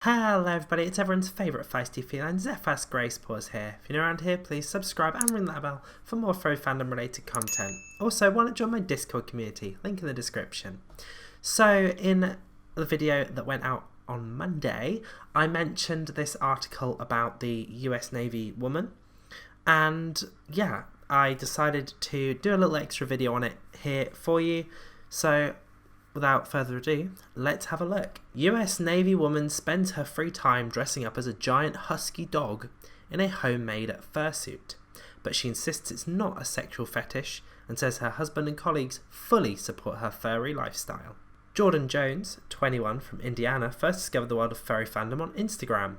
Hello everybody, it's everyone's favourite feisty feline, Xephas Gracepaws here. If you're new around here, please subscribe and ring that bell for more furry fandom related content. Also, why not join my Discord community, link in the description. So, in the video that went out on Monday, I mentioned this article about the US Navy woman, and yeah, I decided to do a little extra video on it here for you. So, without further ado, let's have a look. US Navy woman spends her free time dressing up as a giant husky dog in a homemade fursuit, but she insists it's not a sexual fetish and says her husband and colleagues fully support her furry lifestyle. Jordan Jones, 21, from Indiana, first discovered the world of furry fandom on Instagram.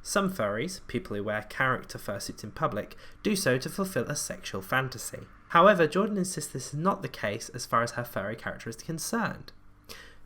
Some furries, people who wear character fursuits in public, do so to fulfill a sexual fantasy. However, Jordan insists this is not the case as far as her furry character is concerned.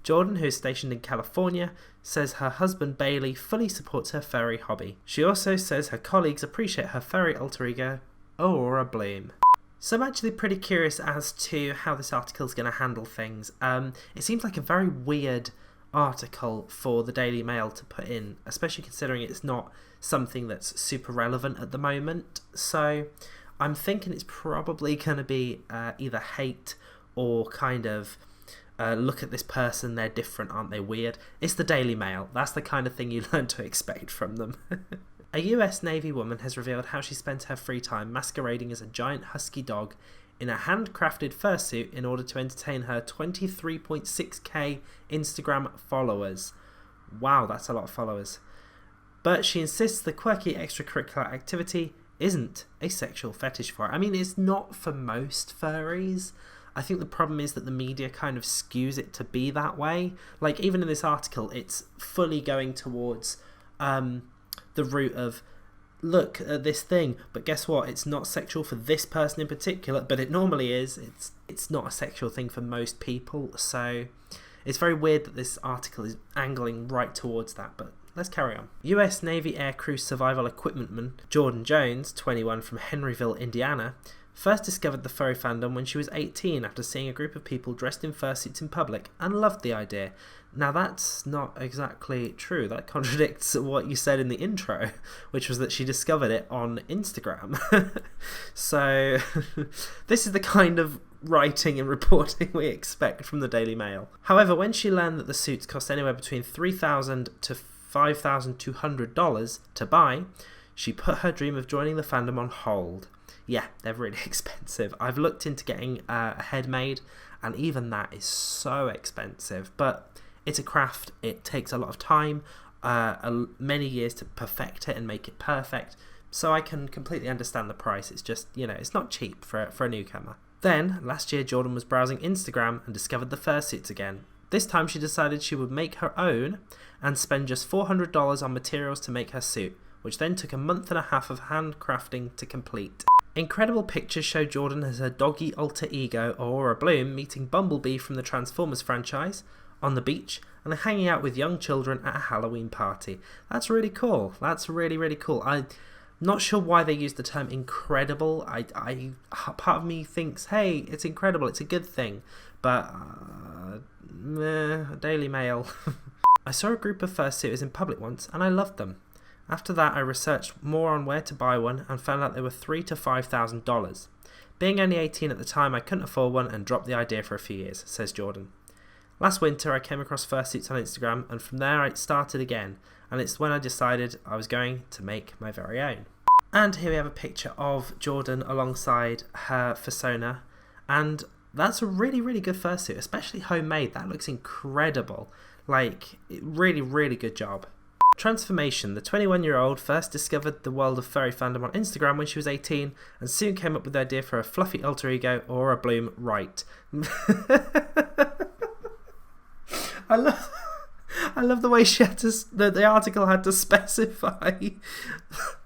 Jordan, who is stationed in California, says her husband Bailey fully supports her furry hobby. She also says her colleagues appreciate her furry alter ego, Aurora Bloom. So I'm actually pretty curious as to how this article is going to handle things. It seems like a very weird article for the Daily Mail to put in, especially considering it's not something that's super relevant at the moment. So I'm thinking it's probably going to be either hate or kind of look at this person, they're different, aren't they weird? It's the Daily Mail. That's the kind of thing you learn to expect from them. A US Navy woman has revealed how she spends her free time masquerading as a giant husky dog in a handcrafted fursuit in order to entertain her 23.6k Instagram followers. Wow, that's a lot of followers. But she insists the quirky extracurricular activity isn't a sexual fetish for her. I mean, it's not for most furries. I think the problem is that the media kind of skews it to be that way. Like, even in this article, it's fully going towards the route of, look at this thing, but guess what? It's not sexual for this person in particular, but it normally is. It's not a sexual thing for most people, so it's very weird that this article is angling right towards that, but let's carry on. US Navy Aircrew Survival Equipmentman Jordan Jones, 21, from Henryville, Indiana, first discovered the furry fandom when she was 18 after seeing a group of people dressed in fursuits in public and loved the idea. Now that's not exactly true. That contradicts what you said in the intro, which was that she discovered it on Instagram. So this is the kind of writing and reporting we expect from the Daily Mail. However, when she learned that the suits cost anywhere between $3,000 to $5,200 to buy, she put her dream of joining the fandom on hold. Yeah, they're really expensive. I've looked into getting a head made, and even that is so expensive. But it's a craft. It takes a lot of time, many years to perfect it and make it perfect. So I can completely understand the price. It's just, it's not cheap for a newcomer. Then, last year, Jordan was browsing Instagram and discovered the fursuits again. This time she decided she would make her own and spend just $400 on materials to make her suit, which then took a month and a half of handcrafting to complete. Incredible pictures show Jordan as her doggy alter ego, Aurora Bloom, meeting Bumblebee from the Transformers franchise on the beach and hanging out with young children at a Halloween party. That's really cool. That's really, really cool. I'm not sure why they use the term incredible. Part of me thinks, hey, it's incredible, it's a good thing. But, Daily Mail. I saw a group of fursuiters in public once and I loved them. After that, I researched more on where to buy one and found out they were $3,000 to $5,000. Being only 18 at the time, I couldn't afford one and dropped the idea for a few years, says Jordan. Last winter, I came across fursuits on Instagram, and from there, I started again, and it's when I decided I was going to make my very own. And here we have a picture of Jordan alongside her fursona, and that's a really, really good fursuit, especially homemade. That looks incredible. Like, really, really good job. Transformation. The 21-year-old first discovered the world of furry fandom on Instagram when she was 18 and soon came up with the idea for a fluffy alter ego, Aurora Bloom, right. I love the way she had to, the article had to specify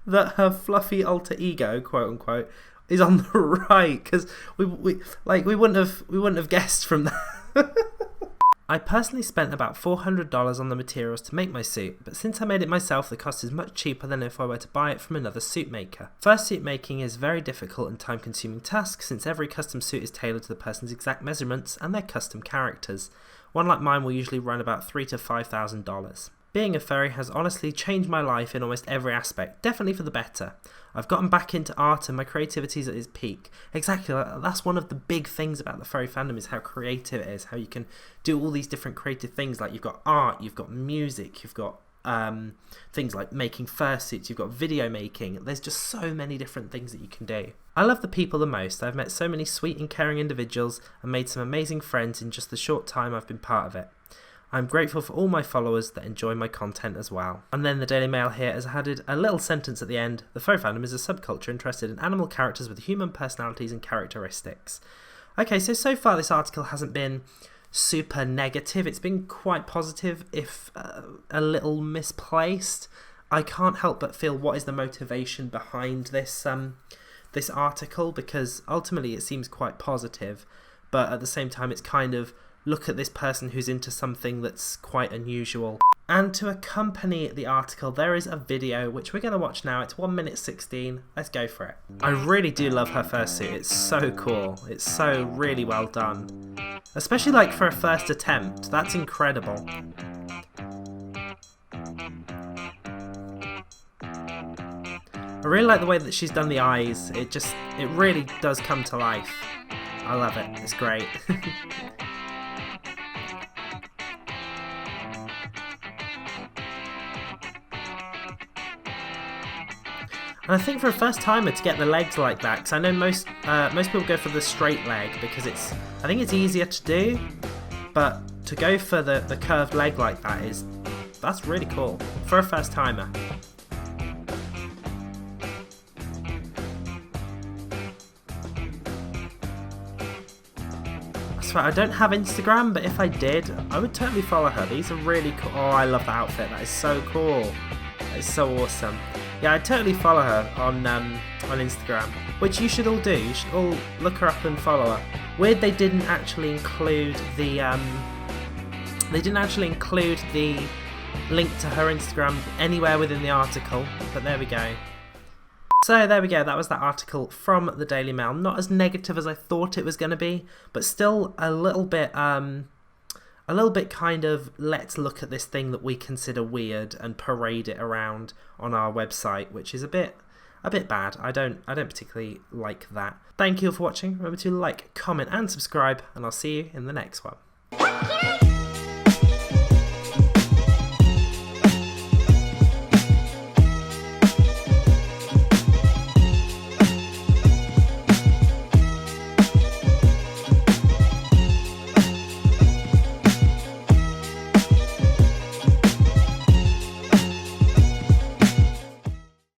that her fluffy alter ego, quote unquote, is on the right, because we wouldn't have guessed from that. I personally spent about $400 on the materials to make my suit, but since I made it myself, the cost is much cheaper than if I were to buy it from another suit maker. Fursuit making is a very difficult and time-consuming task since every custom suit is tailored to the person's exact measurements and their custom characters. One like mine will usually run about $3,000 to $5,000. Being a furry has honestly changed my life in almost every aspect, definitely for the better. I've gotten back into art and my creativity is at its peak. Exactly, that's one of the big things about the furry fandom is how creative it is, how you can do all these different creative things, like you've got art, you've got music, you've got things like making fursuits, you've got video making. There's just so many different things that you can do. I love the people the most. I've met so many sweet and caring individuals and made some amazing friends in just the short time I've been part of it. I'm grateful for all my followers that enjoy my content as well. And then the Daily Mail here has added a little sentence at the end. The furry fandom is a subculture interested in animal characters with human personalities and characteristics. Okay, so far this article hasn't been super negative. It's been quite positive, if a little misplaced. I can't help but feel what is the motivation behind this this article, because ultimately it seems quite positive, but at the same time it's kind of, look at this person who's into something that's quite unusual. And to accompany the article there is a video which we're going to watch now. It's 1 minute 16. Let's go for it. I really do love her fursuit. It's so cool. It's so really well done. Especially like for a first attempt. That's incredible. I really like the way that she's done the eyes. It really does come to life. I love it. It's great. And I think for a first timer to get the legs like that, because I know most people go for the straight leg because I think it's easier to do, but to go for the curved leg like that that's really cool for a first timer. I swear I don't have Instagram, but if I did, I would totally follow her. These are really cool. Oh, I love the outfit. That is so cool. That is so awesome. Yeah, I'd totally follow her on Instagram, which you should all do. You should all look her up and follow her. Weird they didn't actually include the link to her Instagram anywhere within the article, but there we go. So there we go, that was that article from the Daily Mail. Not as negative as I thought it was going to be, but still a little bit kind of, let's look at this thing that we consider weird and parade it around on our website, which is a bit bad. I don't particularly like that. Thank you for watching. Remember to like, comment and subscribe, and I'll see you in the next one.